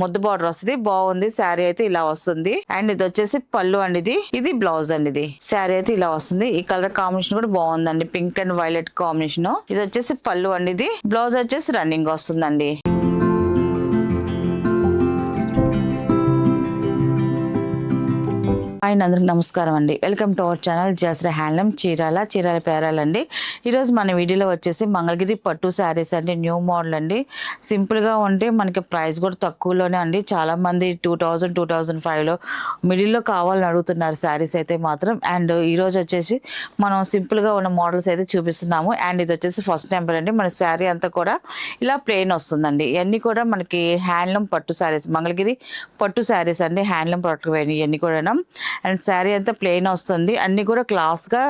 ముద్దు బార్డర్ వస్తుంది, బాగుంది. శారీ అయితే ఇలా వస్తుంది. అండ్ ఇది వచ్చేసి పళ్ళు అండి, ఇది బ్లౌజ్ అండి. ఇది శారీ అయితే ఇలా వస్తుంది. ఈ కలర్ కాంబినేషన్ కూడా బాగుందండి, పింక్ అండ్ వైలెట్ కాంబినేషన్. ఇది వచ్చేసి పళ్ళు అండి, ఇది బ్లౌజ్ వచ్చేసి రన్నింగ్ వస్తుందండి. అందరికి నమస్కారం అండి. Welcome to our channel Jasra handloom Chirala పేరాలండి. ఈరోజు మన వీడియోలో వచ్చేసి మంగళగిరి పట్టు శారీస్ అండి, న్యూ మోడల్ అండి. సింపుల్గా ఉంటే మనకి ప్రైస్ కూడా తక్కువలోనే అండి. చాలా మంది 2000, 2005లో మిడిల్లో కావాలని అడుగుతున్నారు శారీస్ అయితే మాత్రం. అండ్ ఈరోజు వచ్చేసి మనం సింపుల్గా ఉన్న మోడల్స్ అయితే చూపిస్తున్నాము. అండ్ ఇది వచ్చేసి ఫస్ట్ నెంబర్ అండి. మన శారీ అంతా కూడా ఇలా ప్లెయిన్ వస్తుందండి. ఇవన్నీ కూడా మనకి హ్యాండ్లూమ్ పట్టు శారీస్, మంగళగిరి పట్టు శారీస్ అండి, హ్యాండ్లూమ్ పట్టు ఇవన్నీ కూడా. అండ్ శారీ అంతా ప్లెయిన్ వస్తుంది. అన్నీ కూడా క్లాస్గా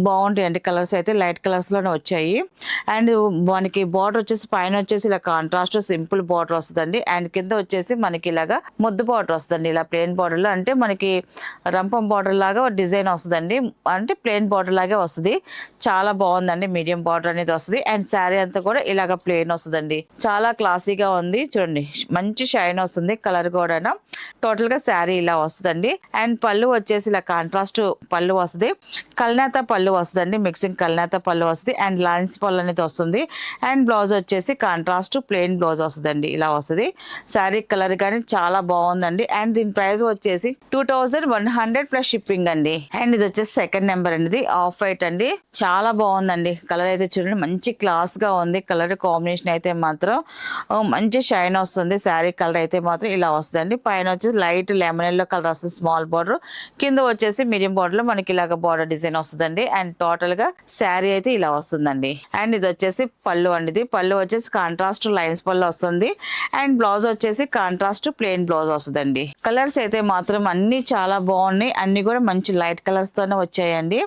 బాగుంటాయి అండి. కలర్స్ అయితే లైట్ కలర్స్లోనే వచ్చాయి. అండ్ మనకి బార్డర్ వచ్చేసి పైన వచ్చేసి ఇలా కాంట్రాస్ట్ సింపుల్ బార్డర్ వస్తుందండి. అండ్ కింద వచ్చేసి మనకి ఇలాగా ముద్దు బార్డర్ వస్తుందండి. ఇలా ప్లెయిన్ బార్డర్లో అంటే మనకి రంపం బార్డర్ లాగా డిజైన్ వస్తుందండి. అంటే ప్లెయిన్ బార్డర్ లాగే వస్తుంది. చాలా బాగుందండి. మీడియం బార్డర్ అనేది వస్తుంది. అండ్ శారీ అంతా కూడా ఇలాగ ప్లెయిన్ వస్తుందండి. చాలా క్లాసీగా ఉంది చూడండి. మంచి షైన్ వస్తుంది. కలర్ కూడా టోటల్గా శారీ ఇలా వస్తుందండి. అండ్ పళ్ళు వచ్చేసి ఇలా కాంట్రాస్ట్ పళ్ళు వస్తుంది. కల్నేత పళ్ళు వస్తుందండి, మిక్సింగ్ కల్నేత పళ్ళు వస్తుంది. అండ్ లైన్స్ పళ్ళు అనేది వస్తుంది. అండ్ బ్లౌజ్ వచ్చేసి కాంట్రాస్ట్ ప్లెయిన్ బ్లౌజ్ వస్తుందండి, ఇలా వస్తుంది. శారీ కలర్ కానీ చాలా బాగుందండి. అండ్ దీని ప్రైస్ వచ్చేసి 2100 ప్లస్ షిప్పింగ్ అండి. అండ్ ఇది వచ్చేసి సెకండ్ నెంబర్ అండి, ఆఫ్ వైట్ అండి. చాలా బాగుందండి. కలర్ అయితే చూడండి, మంచి క్లాస్ గా ఉంది. కలర్ కాంబినేషన్ అయితే మాత్రం మంచి షైన్ వస్తుంది. శారీ కలర్ అయితే మాత్రం ఇలా వస్తుందండి. పైన వచ్చేసి లైట్ లెమన్ ఎల్లో కలర్ వస్తుంది, స్మాల్ బార్డర్. కింద వచ్చేసి మీడియం బార్డర్ లో మనకి ఇలాగ బార్డర్ డిజైన్ వస్తుందండి. అండ్ టోటల్ గా శారీ అయితే ఇలా వస్తుందండి. అండ్ ఇది వచ్చేసి పళ్ళు అండి. ఇది పళ్ళు వచ్చేసి కాంట్రాస్ట్ లైన్స్ పళ్ళు వస్తుంది. అండ్ బ్లౌజ్ వచ్చేసి కాంట్రాస్ట్ ప్లెయిన్ బ్లౌజ్ వస్తుందండి. కలర్స్ అయితే మాత్రం అన్ని చాలా బాగున్నాయి. అన్ని కూడా మంచి లైట్ కలర్స్ తోనే వచ్చాయండి.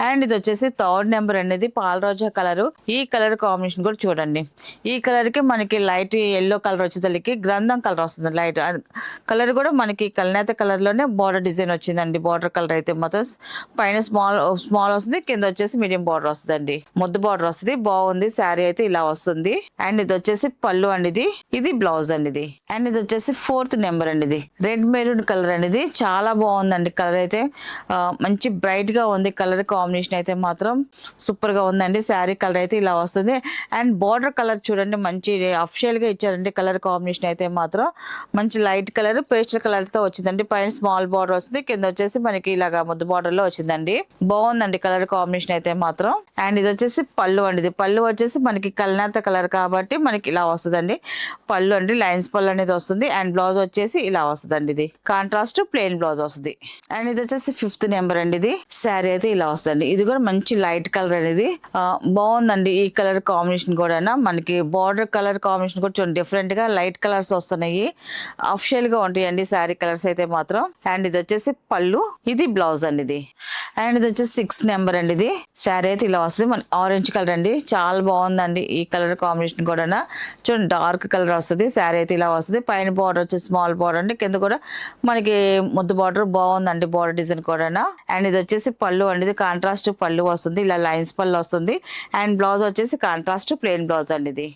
అండ్ ఇది వచ్చేసి థర్డ్ నెంబర్ అనేది పాలరోజా కలర్. ఈ కలర్ కాంబినేషన్ కూడా చూడండి. ఈ కలర్ కి మనకి లైట్ ఎల్లో కలర్ వచ్చేసరికి గ్రంథం కలర్ వస్తుంది. లైట్ కలర్ కూడా మనకి కల్నేత కలర్ లోనే బార్డర్ డిజైన్ వచ్చిందండి. బార్డర్ కలర్ అయితే మాత్రం పైన స్మాల్ వస్తుంది, కింద వచ్చేసి మీడియం బార్డర్ వస్తుందండి. ముద్దు బార్డర్ వస్తుంది, బాగుంది. శారీ అయితే ఇలా వస్తుంది. అండ్ ఇది వచ్చేసి పళ్ళు అండి, ఇది బ్లౌజ్ అండి. అండ్ ఇది వచ్చేసి ఫోర్త్ నెంబర్ అండి. ఇది రెడ్ మెరూన్ కలర్ అనేది చాలా బాగుందండి. కలర్ అయితే మంచి బ్రైట్ గా ఉంది. కలర్ కాంబినేషన్ అయితే మాత్రం సూపర్ గా ఉందండి. శారీ కలర్ అయితే ఇలా వస్తుంది. అండ్ బార్డర్ కలర్ చూడండి, మంచి అఫిషియల్ గా ఇచ్చారండి. కలర్ కాంబినేషన్ అయితే మాత్రం మంచి లైట్ కలర్ పేస్టల్ కలర్ తో వచ్చిందండి. పైన స్మాల్ బార్డర్ వస్తుంది, కింద వచ్చేసి మనకి ఇలాగా ముద్దు బార్డర్ లో వచ్చిందండి. బాగుందండి కలర్ కాంబినేషన్ అయితే మాత్రం. అండ్ ఇది వచ్చేసి పళ్ళు అండి. ఇది పళ్ళు వచ్చేసి మనకి కల్నేత కలర్ కాబట్టి మనకి ఇలా వస్తుందండి. పళ్ళు అండి, లైన్స్ పళ్ళు అనేది వస్తుంది. అండ్ బ్లౌజ్ వచ్చేసి ఇలా వస్తుందండి. ఇది కాంట్రాస్ట్ ప్లెయిన్ బ్లౌజ్ వస్తుంది. అండ్ ఇది వచ్చేసి ఫిఫ్త్ నెంబర్ అండి. ఇది శారీ అయితే ఇలా వస్తుందండి. ఇది కూడా మంచి లైట్ కలర్ అనేది బాగుందండి. ఈ కలర్ కాంబినేషన్ కూడా మనకి బార్డర్ కలర్ కాంబినేషన్ కూడా చూడండి, డిఫరెంట్ గా లైట్ కలర్స్ వస్తున్నాయి. అఫిషియల్ గా ఉంటాయండి శారీ కలర్స్ అయితే మాత్రం. అండ్ ఇది వచ్చేసి పళ్ళు, ఇది బ్లౌజ్ అండి. ఇది అండ్ ఇది వచ్చేసి 6 నెంబర్ అండి. ఇది శారీ అయితే ఇలా వస్తుంది. మన ఆరెంజ్ కలర్ అండి, చాలా బాగుందండి. ఈ కలర్ కాంబినేషన్ కూడా చూడండి, డార్క్ కలర్ వస్తుంది. శారీ అయితే ఇలా వస్తుంది. పైన బార్డర్ వచ్చేసి స్మాల్ బార్డర్ అండి, కింద కూడా మనకి ముద్దు బార్డర్ బాగుందండి. బార్డర్ డిజైన్ కూడా. అండ్ ఇది వచ్చేసి పళ్ళు అండి. ఇది కాంట్రాస్ట్ పళ్ళు వస్తుంది, ఇలా లైన్స్ పళ్ళు వస్తుంది. అండ్ బ్లౌజ్ వచ్చేసి కాంట్రాస్ట్ ప్లెయిన్ బ్లౌజ్ అండి. ఇది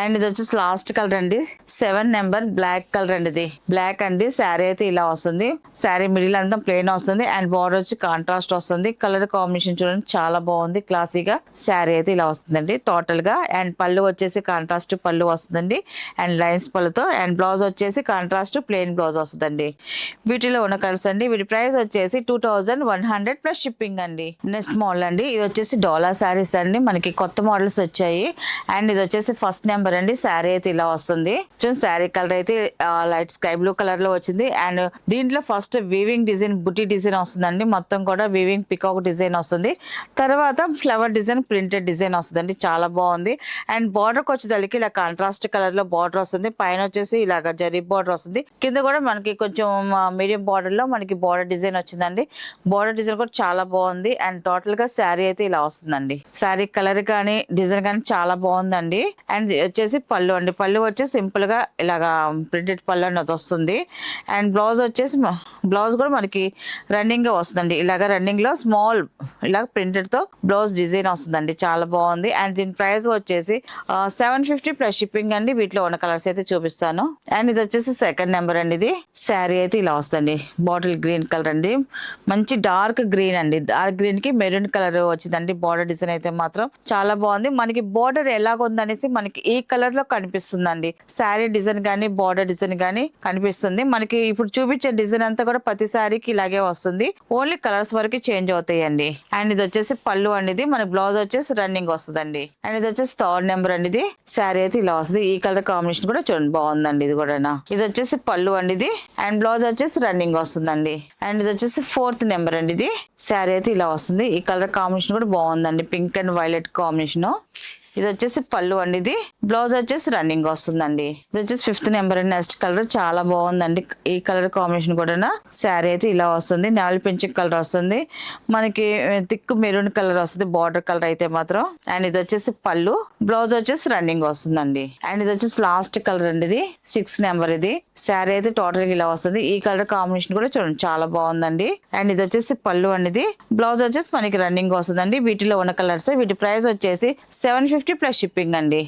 అండ్ ఇది వచ్చేసి లాస్ట్ కలర్ అండి, 7 నెంబర్ బ్లాక్ కలర్ అండి. ఇది బ్లాక్ అండి. శారీ అయితే ఇలా వస్తుంది. శారీ మిడిల్ అంతా ప్లెయిన్ వస్తుంది. అండ్ బార్డర్ వచ్చి కాంట్రాస్ట్ వస్తుంది. కలర్ కాంబినేషన్ చూడండి, చాలా బాగుంది. క్లాసీగా శారీ అయితే ఇలా వస్తుందండి టోటల్ గా. అండ్ పళ్ళు వచ్చేసి కాంట్రాస్ట్ పళ్ళు వస్తుందండి, అండ్ లైన్స్ పళ్ళుతో. అండ్ బ్లౌజ్ వచ్చేసి కాంట్రాస్ట్ ప్లెయిన్ బ్లౌజ్ వస్తుందండి. వీటిలో ఉన్న కలర్స్ అండి. వీటి ప్రైస్ వచ్చేసి 2100 ప్లస్ షిప్పింగ్ అండి. నెక్స్ట్ మోడల్ అండి, ఇది వచ్చేసి డోలా శారీస్ అండి. మనకి కొత్త మోడల్స్ వచ్చాయి. అండ్ ఇది వచ్చేసి ఫస్ట్ నెంబర్ అండి. శారీ అయితే ఇలా వస్తుంది. చూడండి, శారీ కలర్ అయితే లైట్ స్కై బ్లూ కలర్ లో వచ్చింది. అండ్ దీంట్లో ఫస్ట్ వీవింగ్ డిజైన్, బుట్టి డిజైన్ వస్తుందండి. మొత్తం కూడా వీవింగ్ పికాక్ డిజైన్ వస్తుంది. తర్వాత ఫ్లవర్ డిజైన్, ప్రింటెడ్ డిజైన్ వస్తుందండి. చాలా బాగుంది. అండ్ బార్డర్కి వచ్చేదానికి ఇలా కాంట్రాస్ట్ కలర్ లో బార్డర్ వస్తుంది. పైన వచ్చేసి ఇలాగ జరీ బార్డర్ వస్తుంది. కింద కూడా మనకి కొంచెం మీడియం బార్డర్ లో మనకి బార్డర్ డిజైన్ వచ్చిందండి. బార్డర్ డిజైన్ కూడా చాలా బాగుంది. అండ్ టోటల్ గా శారీ అయితే ఇలా వస్తుందండి. శారీ కలర్ కానీ డిజైన్ కానీ చాలా బాగుందండి. అండ్ వచ్చేసి పళ్ళు అండి. పళ్ళు వచ్చేసి సింపుల్ గా ఇలాగా ప్రింటెడ్ పళ్ళు అన్నది వస్తుంది. అండ్ బ్లౌజ్ వచ్చేసి బ్లౌజ్ కూడా మనకి రన్నింగ్ గా వస్తుందండి. ఇలాగ రన్నింగ్ లో స్మాల్ ఇలా ప్రింటెడ్ తో బ్లౌజ్ డిజైన్ వస్తుందండి. చాలా బాగుంది. అండ్ దీని ప్రైస్ వచ్చేసి 750 ప్లస్ షిప్పింగ్ అండి. వీటిలో ఉన్న కలర్స్ అయితే చూపిస్తాను. అండ్ ఇది వచ్చేసి సెకండ్ నెంబర్ అండి. ఇది శారీ అయితే ఇలా వస్తుంది. బాటిల్ గ్రీన్ కలర్ అండి. మంచి డార్క్ గ్రీన్ అండి. డార్క్ గ్రీన్ కి మెరూన్ కలర్ వచ్చిందండి. బార్డర్ డిజైన్ అయితే మాత్రం చాలా బాగుంది. మనకి బార్డర్ ఎలాగుందనేసి మనకి ఈ కలర్ లో కనిపిస్తుందండి. శారీ డిజైన్ గానీ బార్డర్ డిజైన్ గానీ కనిపిస్తుంది. మనకి ఇప్పుడు చూపించే డిజైన్ అంతా కూడా ప్రతి శారీకి ఇలాగే వస్తుంది. ఓన్లీ కలర్స్ వరకు చేంజ్ అవుతాయండి. అండ్ ఇది వచ్చేసి పళ్ళు అండి. ఇది మన బ్లౌజ్ వచ్చేసి రన్నింగ్ వస్తుందండి. అండ్ ఇది వచ్చేసి థర్డ్ నెంబర్ అండి. ఇది శారీ అయితే ఇలా వస్తుంది. ఈ కలర్ కాంబినేషన్ కూడా చూడండి బాగుందండి. ఇది కూడా ఇది వచ్చేసి పళ్ళు అండి. ఇది అండ్ బ్లౌజ్ వచ్చేసి రన్నింగ్ వస్తుందండి. అండ్ ఇది వచ్చేసి ఫోర్త్ నెంబర్ అండి. ఇది శారీ అయితే ఇలా వస్తుంది. ఈ కలర్ కాంబినేషన్ కూడా బాగుందండి. Pink and violet combination. ఇది వచ్చేసి పళ్ళు అండి. ఇది బ్లౌజ్ వచ్చేసి రన్నింగ్ వస్తుందండి. ఇది వచ్చేసి ఫిఫ్త్ నెంబర్ అండి. నెక్స్ట్ కలర్ చాలా బాగుందండి. ఈ కలర్ కాంబినేషన్ కూడా శారీ అయితే ఇలా వస్తుంది. నావల్ పింఛింగ్ కలర్ వస్తుంది. మనకి థిక్ మెరూన్ కలర్ వస్తుంది. బార్డర్ కలర్ అయితే మాత్రం. అండ్ ఇది వచ్చేసి పళ్ళు, బ్లౌజ్ వచ్చేసి రన్నింగ్ వస్తుందండి. అండ్ ఇది వచ్చేసి లాస్ట్ కలర్ అండి. ఇది 6 నెంబర్. ఇది శారీ అయితే టోటల్ గా ఇలా వస్తుంది. ఈ కలర్ కాంబినేషన్ కూడా చూడండి చాలా బాగుందండి. అండ్ ఇది వచ్చేసి పళ్ళు అండి. ఇది బ్లౌజ్ వచ్చేసి మనకి రన్నింగ్ వస్తుందండి. వీటిలో ఉన్న కలర్స్. వీటి ప్రైస్ వచ్చేసి 750 ప్లస్ షిప్పింగ్ అండి.